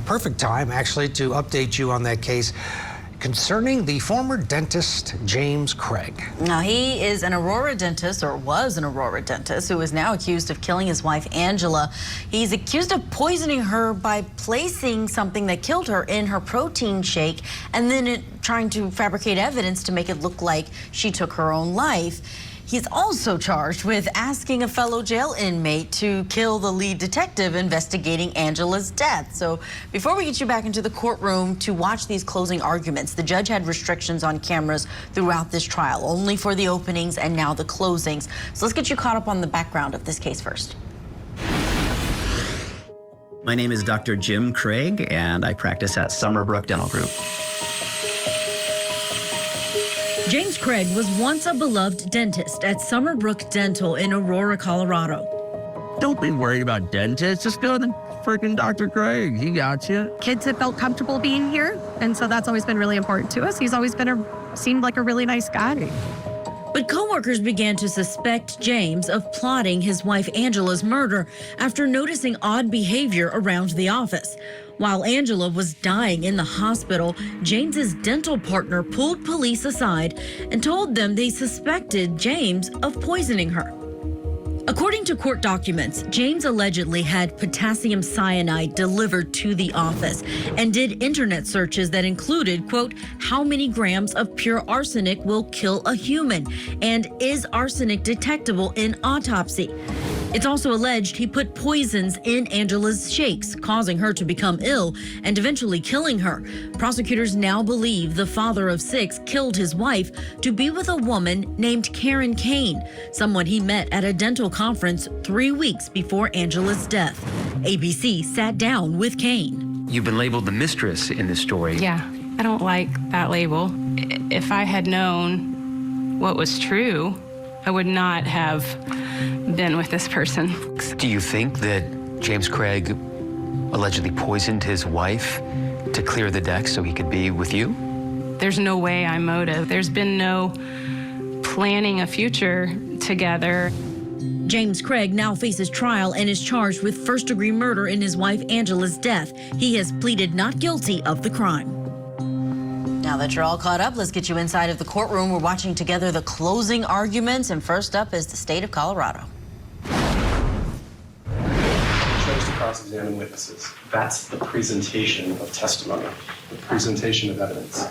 Perfect time, actually, to update you on that case concerning the former dentist, James Craig. Now, he is an Aurora dentist, or was an Aurora dentist, who is now accused of killing his wife, Angela. He's accused of poisoning her by placing something that killed her in her protein shake and then trying to fabricate evidence to make it look like she took her own life. He's also charged with asking a fellow jail inmate to kill the lead detective investigating Angela's death. So before we get you back into the courtroom to watch these closing arguments, the judge had restrictions on cameras throughout this trial, only for the openings and now the closings. So let's get you caught up on the background of this case first. My name is Dr. Jim Craig, and I practice at Summerbrook Dental Group. James Craig was once a beloved dentist at Summerbrook Dental in Aurora, Colorado. Don't be worried about dentists. Just go to freaking Dr. Craig. He got you. Kids have felt comfortable being here, and so that's always been really important to us. He's always been seemed like a really nice guy. But coworkers began to suspect James of plotting his wife Angela's murder after noticing odd behavior around the office. While Angela was dying in the hospital, James's dental partner pulled police aside and told them they suspected James of poisoning her. According to court documents, James allegedly had potassium cyanide delivered to the office and did internet searches that included, quote, how many grams of pure arsenic will kill a human, and is arsenic detectable in autopsy? It's also alleged he put poisons in Angela's shakes, causing her to become ill and eventually killing her. Prosecutors now believe the father of 6 killed his wife to be with a woman named Karen Kane, someone he met at a dental conference 3 weeks before Angela's death. ABC sat down with Kane. You've been labeled the mistress in this story. Yeah, I don't like that label. If I had known what was true, I would not have been with this person. Do you think that James Craig allegedly poisoned his wife to clear the deck so he could be with you? There's no way I'm motive. There's been no planning a future together. James Craig now faces trial and is charged with first-degree murder in his wife Angela's death. He has pleaded not guilty of the crime. Now that you're all caught up, let's get you inside of the courtroom. We're watching together the closing arguments, and first up is the state of Colorado. Chose to cross-examine witnesses. That's the presentation of testimony, the presentation of evidence.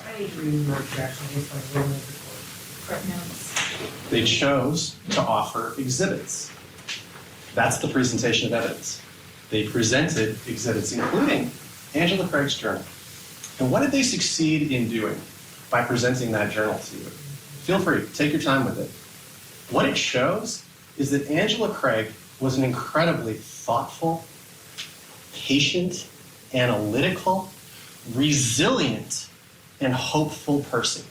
They chose to offer exhibits. That's the presentation of evidence. They presented exhibits, including Angela Craig's journal. And what did they succeed in doing by presenting that journal to you? Feel free, take your time with it. What it shows is that Angela Craig was an incredibly thoughtful, patient, analytical, resilient, and hopeful person.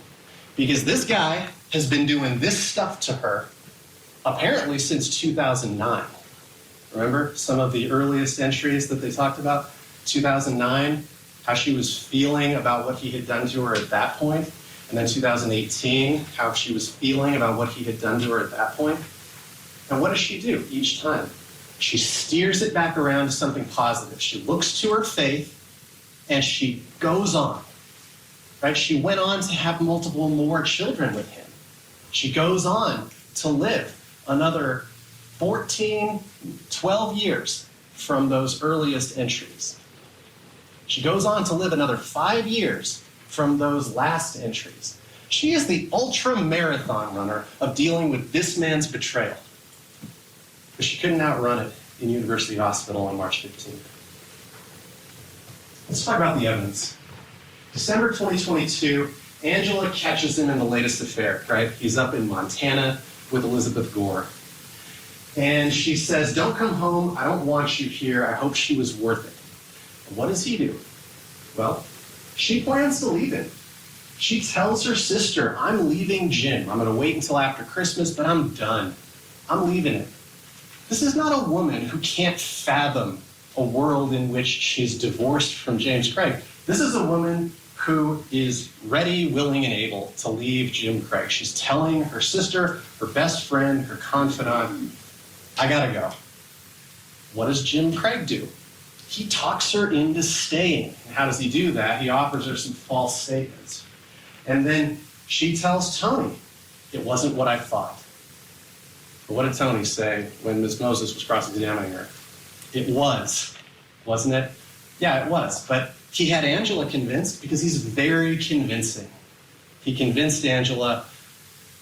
Because this guy has been doing this stuff to her apparently since 2009. Remember some of the earliest entries that they talked about? 2009, how she was feeling about what he had done to her at that point, and then 2018, how she was feeling about what he had done to her at that point. And what does she do each time? She steers it back around to something positive. She looks to her faith, and she goes on, right? She went on to have multiple more children with him. She goes on to live another 14, 12 years from those earliest entries. She goes on to live another 5 years from those last entries. She is the ultra marathon runner of dealing with this man's betrayal. But she couldn't outrun it in University Hospital on March 15th. Let's talk about the evidence. December 2022, Angela catches him in the latest affair, right? He's up in Montana with Elizabeth Gore. And she says, don't come home, I don't want you here, I hope she was worth it. And what does he do? Well, she plans to leave him. She tells her sister, I'm leaving Jim. I'm gonna wait until after Christmas, but I'm done. I'm leaving him. This is not a woman who can't fathom a world in which she's divorced from James Craig. This is a woman who is ready, willing, and able to leave Jim Craig. She's telling her sister, her best friend, her confidant, I gotta go. What does Jim Craig do? he talks her into staying. And how does he do that? He offers her some false statements. And then she tells Tony, it wasn't what I thought. But what did Tony say when Ms. Moses was cross-examining her? It was, wasn't it? Yeah, it was. But he had Angela convinced because he's very convincing. He convinced Angela,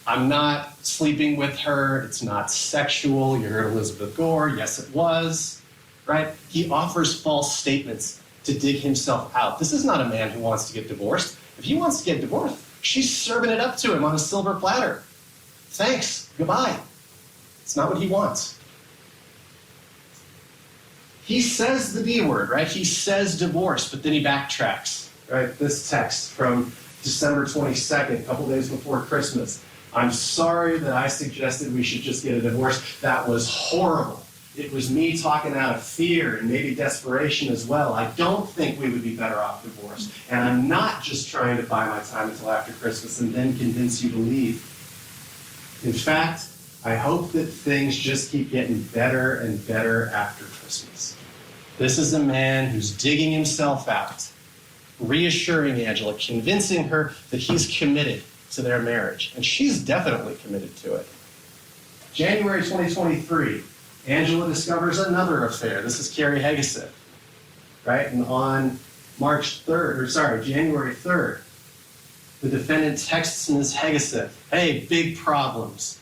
I'm not sleeping with her. It's not sexual. You heard Elizabeth Gore. Yes, it was. Right? He offers false statements to dig himself out. This is not a man who wants to get divorced. If he wants to get divorced, she's serving it up to him on a silver platter. Thanks. Goodbye. It's not what he wants. He says the D word, right? He says divorce, but then he backtracks, right? This text from December 22nd, a couple days before Christmas. I'm sorry that I suggested we should just get a divorce. That was horrible. It was me talking out of fear and maybe desperation as well. I don't think we would be better off divorced. And I'm not just trying to buy my time until after Christmas and then convince you to leave. In fact, I hope that things just keep getting better and better after Christmas. This is a man who's digging himself out, reassuring Angela, convincing her that he's committed to their marriage. And she's definitely committed to it. January 2023, Angela discovers another affair. This is Carrie Hegeseth, right? And on January 3rd, the defendant texts Ms. Hegeseth, hey, big problems.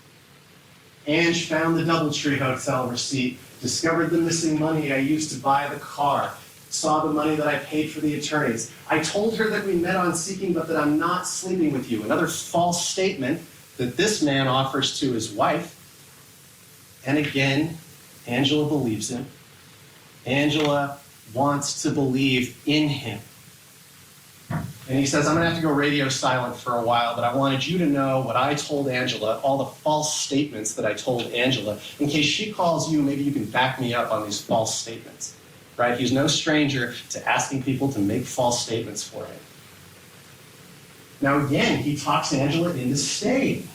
Ange found the Doubletree Hotel receipt, discovered the missing money I used to buy the car, saw the money that I paid for the attorneys. I told her that we met on Seeking, but that I'm not sleeping with you. Another false statement that this man offers to his wife. And again, Angela believes him. Angela wants to believe in him. And he says, I'm going to have to go radio silent for a while, but I wanted you to know what I told Angela, all the false statements that I told Angela. In case she calls you, maybe you can back me up on these false statements. Right? He's no stranger to asking people to make false statements for him. Now again, he talks Angela into staying.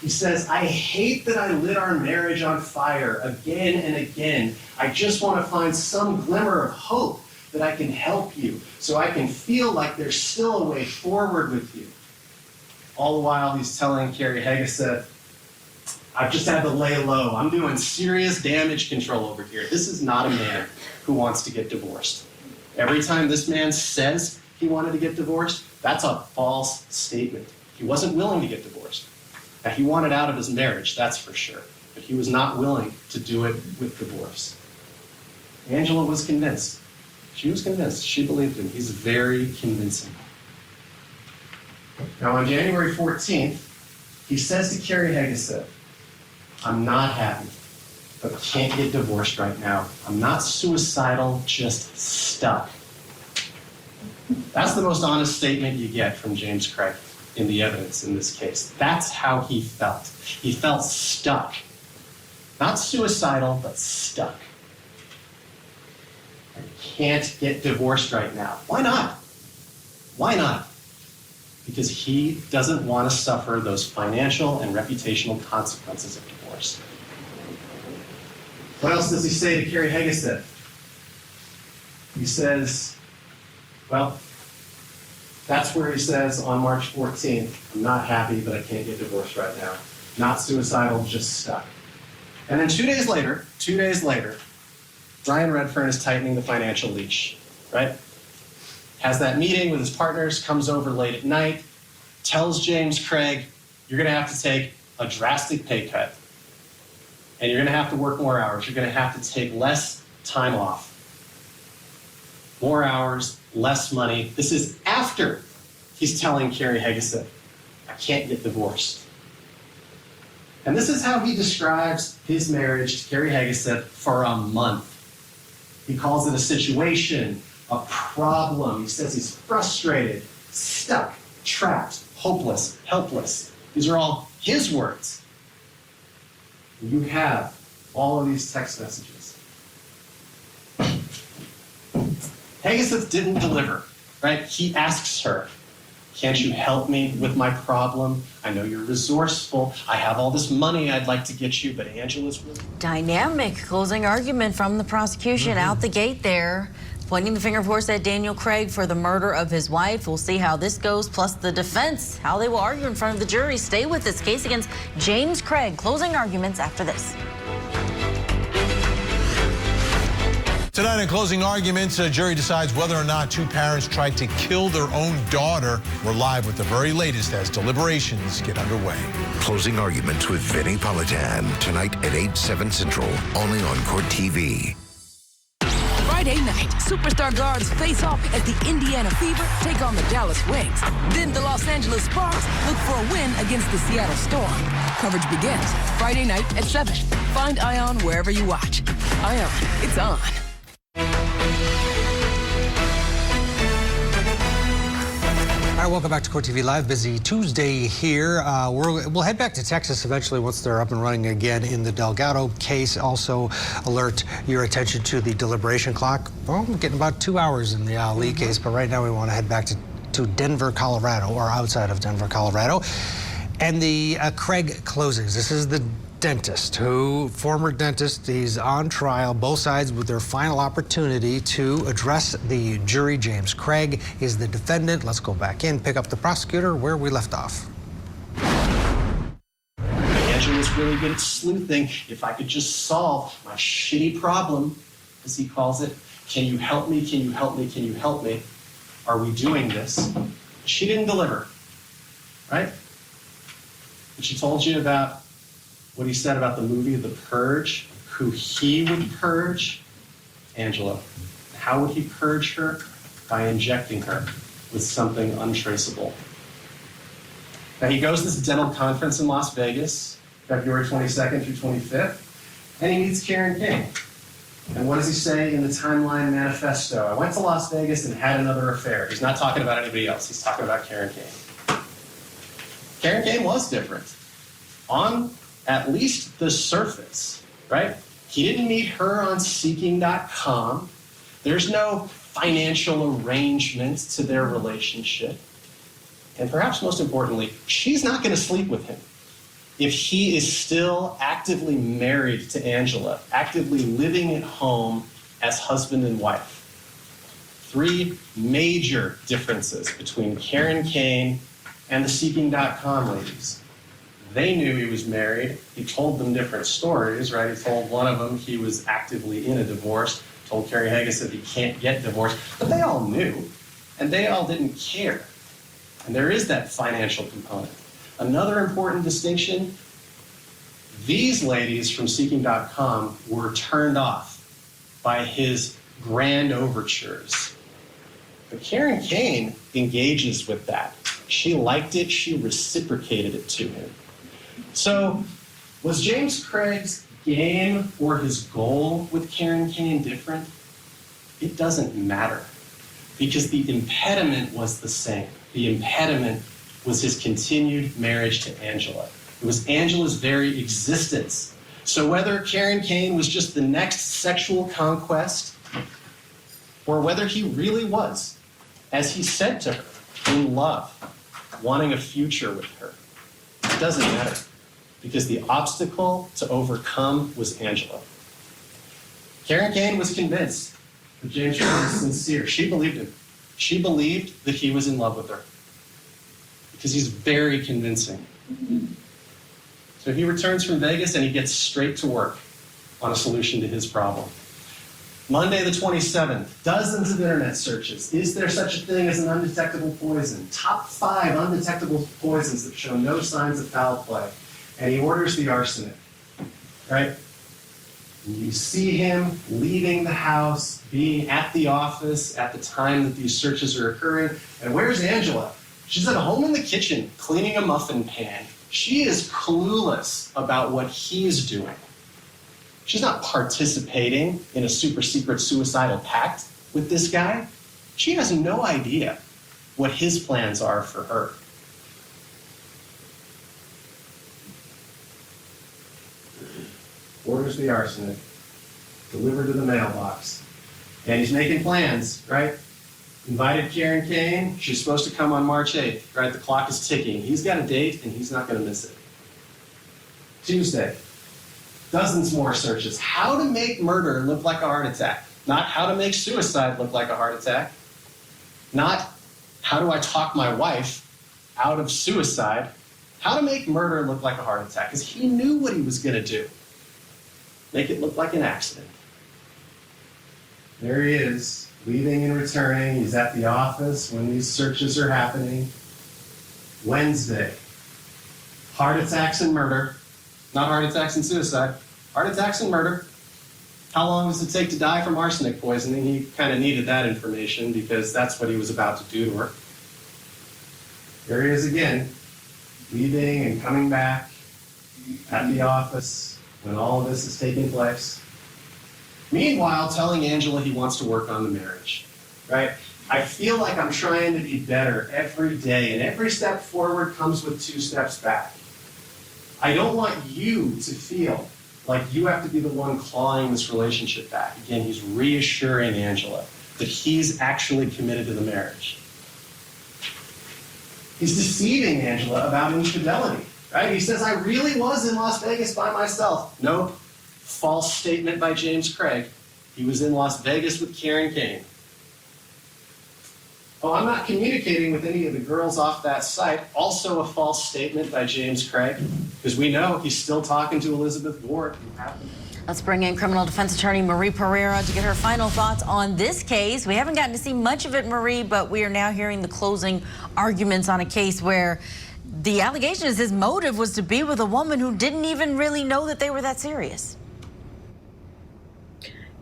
He says, I hate that I lit our marriage on fire again and again. I just want to find some glimmer of hope that I can help you so I can feel like there's still a way forward with you. All the while he's telling Carrie Hegeseth, I've just had to lay low. I'm doing serious damage control over here. This is not a man who wants to get divorced. Every time this man says he wanted to get divorced, that's a false statement. He wasn't willing to get divorced. Now, he wanted out of his marriage, that's for sure. But he was not willing to do it with divorce. Angela was convinced. She was convinced. She believed him. He's very convincing. Now, on January 14th, he says to Carrie Hegeseth, I'm not happy, but can't get divorced right now. I'm not suicidal, just stuck. That's the most honest statement you get from James Craig in the evidence in this case. That's how he felt. He felt stuck. Not suicidal, but stuck. I can't get divorced right now. Why not? Why not? Because he doesn't want to suffer those financial and reputational consequences of divorce. What else does he say to Carrie Hegeseth? He says, well, that's where he says on March 14th, I'm not happy, but I can't get divorced right now. Not suicidal, just stuck. And then 2 days later, Brian Redfern is tightening the financial leash, right? Has that meeting with his partners, comes over late at night, tells James Craig, you're going to have to take a drastic pay cut. And you're going to have to work more hours. You're going to have to take less time off. More hours, less money. This is after he's telling Carrie Hegeseth, I can't get divorced. And this is how he describes his marriage to Carrie Hegeseth for a month. He calls it a situation, a problem. He says he's frustrated, stuck, trapped, hopeless, helpless. These are all his words. You have all of these text messages. Hegeseth didn't deliver, right? He asks her, Can't you help me with my problem? I know you're resourceful. I have all this money I'd like to get you, but Angela's really... Dynamic closing argument from the prosecution out the gate there. Pointing the finger, of course, at Daniel Craig for the murder of his wife. We'll see how this goes, plus the defense, how they will argue in front of the jury. Stay with this case against James Craig. Closing arguments after this. Tonight in closing arguments, a jury decides whether or not two parents tried to kill their own daughter. We're live with the very latest as deliberations get underway. Closing arguments with Vinny Politan tonight at 8/7 Central, only on Court TV. Friday night, superstar guards face off as the Indiana Fever take on the Dallas Wings. Then the Los Angeles Sparks look for a win against the Seattle Storm. Coverage begins Friday night at 7. Find Ion wherever you watch. Ion, it's on. All right, welcome back to Court TV Live. Busy Tuesday here. We'll head back to Texas eventually once they're up and running again in the Delgado case. Also alert your attention to the deliberation clock. Well, we're getting about 2 hours in the Lee case, but right now we want to head back to Denver, Colorado, or outside of Denver, Colorado. And the Craig closings. This is the dentist former dentist. He's on trial, both sides with their final opportunity to address the jury. James Craig is the defendant. Let's go back in, pick up the prosecutor where we left off. Angela's really good at sleuthing. If I could just solve my shitty problem, as he calls it, can you help me, can you help me, can you help me? Are we doing this? She didn't deliver, right? But she told you about what he said about the movie The Purge, who he would purge, Angela. How would he purge her? By injecting her with something untraceable. Now he goes to this dental conference in Las Vegas, February 22nd through 25th, and he meets Karen King. And what does he say in the Timeline Manifesto? I went to Las Vegas and had another affair. He's not talking about anybody else. He's talking about Karen King. Karen King was different. On at least the surface, right? He didn't meet her on Seeking.com. There's no financial arrangement to their relationship. And perhaps most importantly, she's not going to sleep with him if he is still actively married to Angela, actively living at home as husband and wife. 3 major differences between Karen Kane and the Seeking.com ladies. They knew he was married. He told them different stories, right? He told one of them he was actively in a divorce, told Carrie Haggis that he can't get divorced, but they all knew, and they all didn't care. And there is that financial component. Another important distinction, these ladies from Seeking.com were turned off by his grand overtures. But Karen Kane engages with that. She liked it, she reciprocated it to him. So, was James Craig's game or his goal with Karen Kane different? It doesn't matter, because the impediment was the same. The impediment was his continued marriage to Angela. It was Angela's very existence. So whether Karen Kane was just the next sexual conquest, or whether he really was, as he said to her, in love, wanting a future with her, it doesn't matter. Because the obstacle to overcome was Angela. Karen Kane was convinced that James Craig was sincere. She believed him. She believed that he was in love with her. Because he's very convincing. So he returns from Vegas and he gets straight to work on a solution to his problem. Monday the 27th, dozens of internet searches. Is there such a thing as an undetectable poison? Top 5 undetectable poisons that show no signs of foul play. And he orders the arsenic, right? And you see him leaving the house, being at the office at the time that these searches are occurring. And where's Angela? She's at home in the kitchen, cleaning a muffin pan. She is clueless about what he's doing. She's not participating in a super secret suicidal pact with this guy. She has no idea what his plans are for her. Orders the arsenic, delivered to the mailbox. And he's making plans, right? Invited Karen Kane. She's supposed to come on March 8th, right? The clock is ticking. He's got a date, and he's not going to miss it. Tuesday, dozens more searches. How to make murder look like a heart attack. Not how to make suicide look like a heart attack. Not how do I talk my wife out of suicide. How to make murder look like a heart attack. Because he knew what he was going to do. Make it look like an accident. There he is, leaving and returning. He's at the office when these searches are happening. Wednesday, heart attacks and murder. Not heart attacks and suicide. Heart attacks and murder. How long does it take to die from arsenic poisoning? He kind of needed that information because that's what he was about to do to her. There he is again, leaving and coming back at the office when all of this is taking place. Meanwhile, telling Angela he wants to work on the marriage, right? I feel like I'm trying to be better every day, and every step forward comes with 2 steps back. I don't want you to feel like you have to be the one clawing this relationship back. Again, he's reassuring Angela that he's actually committed to the marriage. He's deceiving Angela about infidelity, right? He says, I really was in Las Vegas by myself. Nope. False statement by James Craig. He was in Las Vegas with Karen Kane. Oh, I'm not communicating with any of the girls off that site. Also a false statement by James Craig, because we know he's still talking to Elizabeth Ward. Let's bring in criminal defense attorney Marie Pereira to get her final thoughts on this case. We haven't gotten to see much of it, Marie, but we are now hearing the closing arguments on a case where the allegation is his motive was to be with a woman who didn't even really know that they were that serious.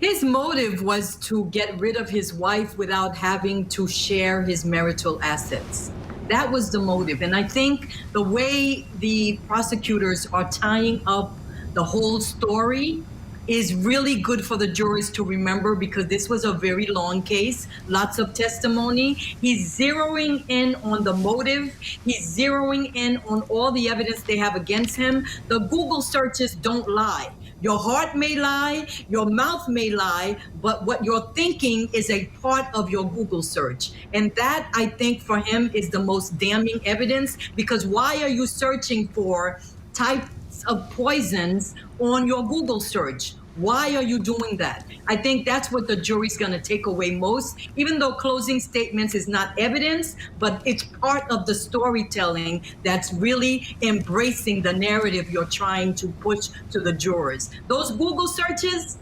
His motive was to get rid of his wife without having to share his marital assets. That was the motive. And I think the way the prosecutors are tying up the whole story is really good for the jurors to remember, because this was a very long case, lots of testimony. He's zeroing in on the motive. He's zeroing in on all the evidence they have against him. The Google searches don't lie. Your heart may lie, your mouth may lie, but what you're thinking is a part of your Google search. And that, I think, for him is the most damning evidence, because why are you searching for types of poisons on your Google search? Why are you doing that? I think that's what the jury's going to take away most, even though closing statements is not evidence, but it's part of the storytelling that's really embracing the narrative you're trying to push to the jurors. Those Google searches,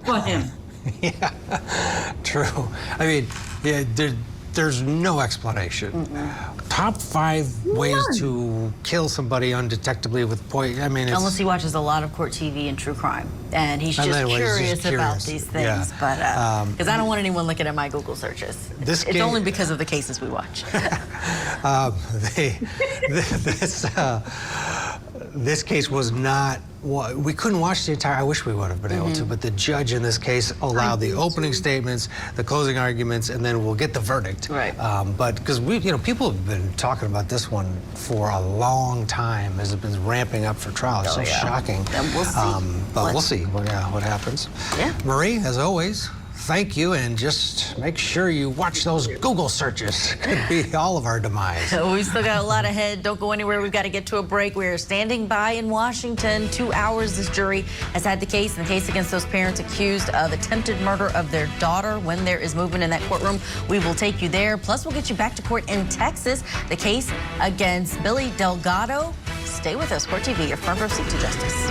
for him. Yeah, true. I mean, yeah, there's no explanation. Top 5 ways to kill somebody undetectably with poison. I mean, it's, unless he watches a lot of court TV and true crime, and he's just curious about these things. Yeah. But because I don't want anyone looking at my Google searches. It's only because of the cases we watch. This case was not. We couldn't watch the entire. I wish we would have been able to, but the judge in this case allowed the opening statements, the closing arguments, and then we'll get the verdict. Right. But because people have been talking about this one for a long time as it's been ramping up for trial. It's so shocking. And we'll see. But we'll see what happens. Yeah. Marie, as always, thank you, and just make sure you watch those Google searches. Could be all of our demise. We've still got a lot ahead. Don't go anywhere. We've got to get to a break. We're standing by in Washington. 2 hours this jury has had the case against those parents accused of attempted murder of their daughter. When there is movement in that courtroom, we will take you there. Plus, we'll get you back to court in Texas. The case against Billy Delgado. Stay with us. Court TV, your front row seat to justice.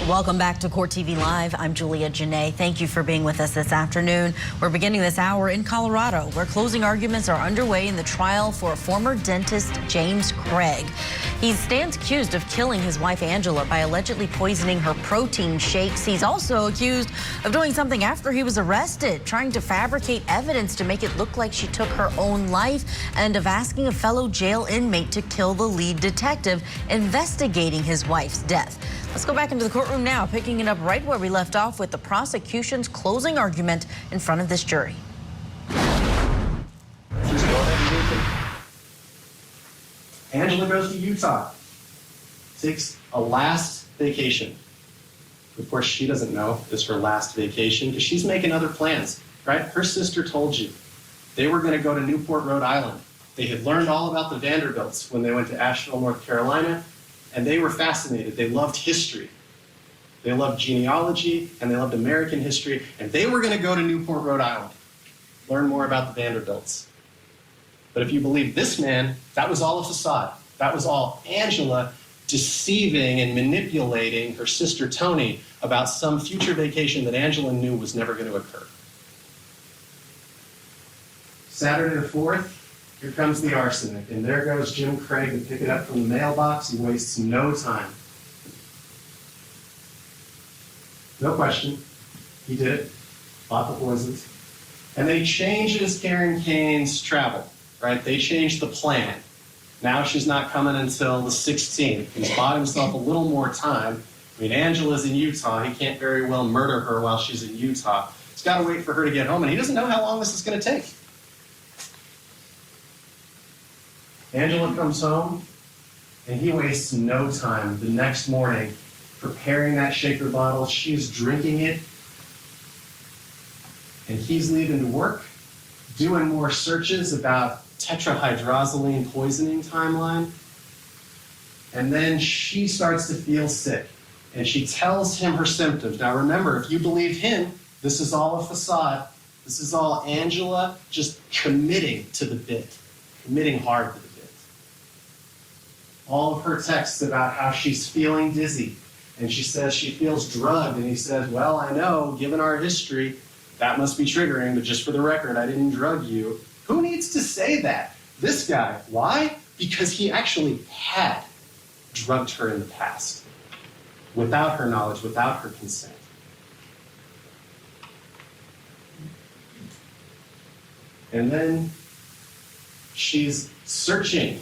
Welcome back to Court TV Live. I'm Julia Janae. Thank you for being with us this afternoon. We're beginning this hour in Colorado, where closing arguments are underway in the trial for former dentist James Craig. He stands accused of killing his wife Angela by allegedly poisoning her protein shakes. He's also accused of doing something after he was arrested, trying to fabricate evidence to make it look like she took her own life, and of asking a fellow jail inmate to kill the lead detective investigating his wife's death. Let's go back into the courtroom now, picking it up right where we left off with the prosecution's closing argument in front of this jury. Just go ahead and read them. Angela goes to Utah, takes a last vacation. Of course, she doesn't know it's her last vacation because she's making other plans, right? Her sister told you they were going to go to Newport, Rhode Island. They had learned all about the Vanderbilts when they went to Asheville, North Carolina, and they were fascinated. They loved history. They loved genealogy, and they loved American history, and they were going to go to Newport, Rhode Island, learn more about the Vanderbilts. But if you believe this man, that was all a facade. That was all Angela deceiving and manipulating her sister Tony about some future vacation that Angela knew was never going to occur. Saturday the 4th, here comes the arsenic, and there goes Jim Craig to pick it up from the mailbox. He wastes no time. No question. He did it. Bought the poisons. And they changes Karen Kane's travel, right? They changed the plan. Now she's not coming until the 16th. He's bought himself a little more time. I mean, Angela's in Utah. He can't very well murder her while she's in Utah. He's got to wait for her to get home, and he doesn't know how long this is going to take. Angela comes home, and he wastes no time the next morning preparing that shaker bottle. She's drinking it, and he's leaving to work, doing more searches about tetrahydrozoline poisoning timeline. And then she starts to feel sick, and she tells him her symptoms. Now remember, if you believe him, this is all a facade. This is all Angela just committing to the bit, committing hard to the bit. All of her texts about how she's feeling dizzy, and she says she feels drugged, and he says, well, I know, given our history, that must be triggering, but just for the record, I didn't drug you. Who needs to say that? This guy. Why? Because he actually had drugged her in the past, without her knowledge, without her consent. And then she's searching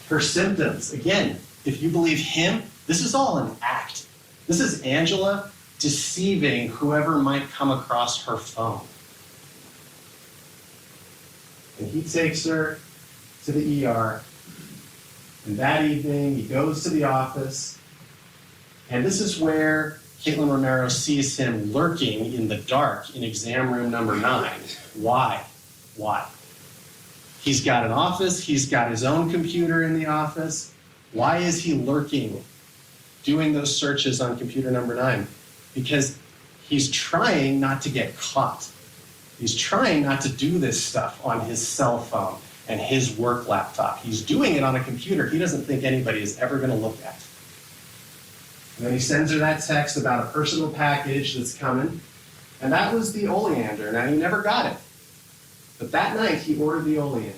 her symptoms. Again, if you believe him, this is all an act. This is Angela deceiving whoever might come across her phone. And he takes her to the ER. And that evening, he goes to the office. And this is where Caitlin Romero sees him lurking in the dark in exam room number 9. Why? Why? He's got an office. He's got his own computer in the office. Why is he lurking, doing those searches on computer number 9? Because he's trying not to get caught. He's trying not to do this stuff on his cell phone and his work laptop. He's doing it on a computer he doesn't think anybody is ever going to look at. And then he sends her that text about a personal package that's coming. And that was the oleander. Now, he never got it. But that night, he ordered the oleander.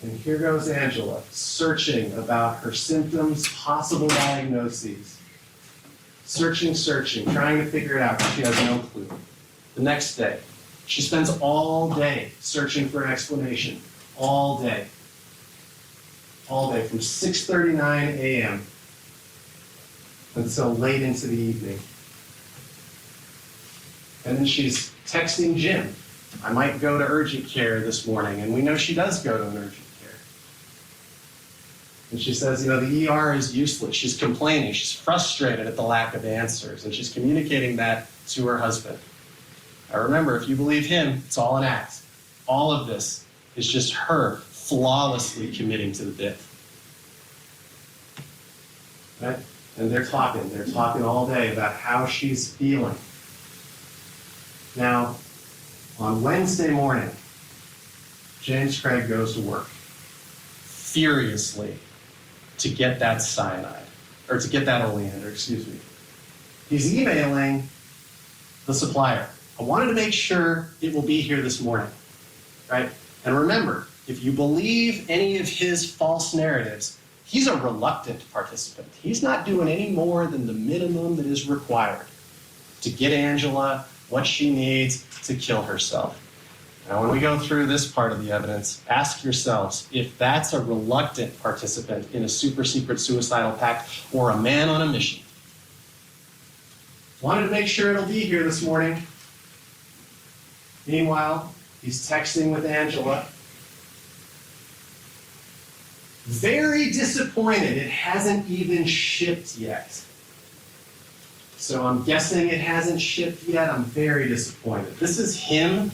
And here goes Angela, searching about her symptoms, possible diagnoses. Searching, trying to figure it out, but she has no clue. The next day, she spends all day searching for an explanation. All day. All day, from 6:39 a.m. until late into the evening. And then she's texting Jim, I might go to urgent care this morning. And we know she does go to an urgent care. And she says, the ER is useless. She's complaining. She's frustrated at the lack of answers. And she's communicating that to her husband. Now remember, if you believe him, it's all an act. All of this is just her flawlessly committing to the bit. Right? And they're talking all day about how she's feeling. Now, on Wednesday morning, James Craig goes to work furiously to get that cyanide, or to get that oleander, excuse me. He's emailing the supplier. I wanted to make sure it will be here this morning, right? And remember, if you believe any of his false narratives, he's a reluctant participant. He's not doing any more than the minimum that is required to get Angela what she needs to kill herself. Now, when we go through this part of the evidence, ask yourselves if that's a reluctant participant in a super secret suicidal pact or a man on a mission. Wanted to make sure it'll be here this morning. Meanwhile, he's texting with Angela. Very disappointed it hasn't even shipped yet. So I'm guessing it hasn't shipped yet. I'm very disappointed. This is him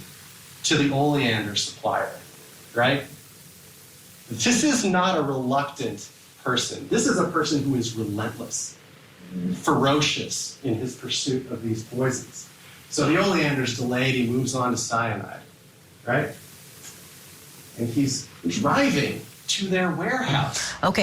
to the oleander supplier, right? This is not a reluctant person. This is a person who is relentless, ferocious in his pursuit of these poisons. So the oleander's delayed, he moves on to cyanide, right? And he's driving to their warehouse. Okay.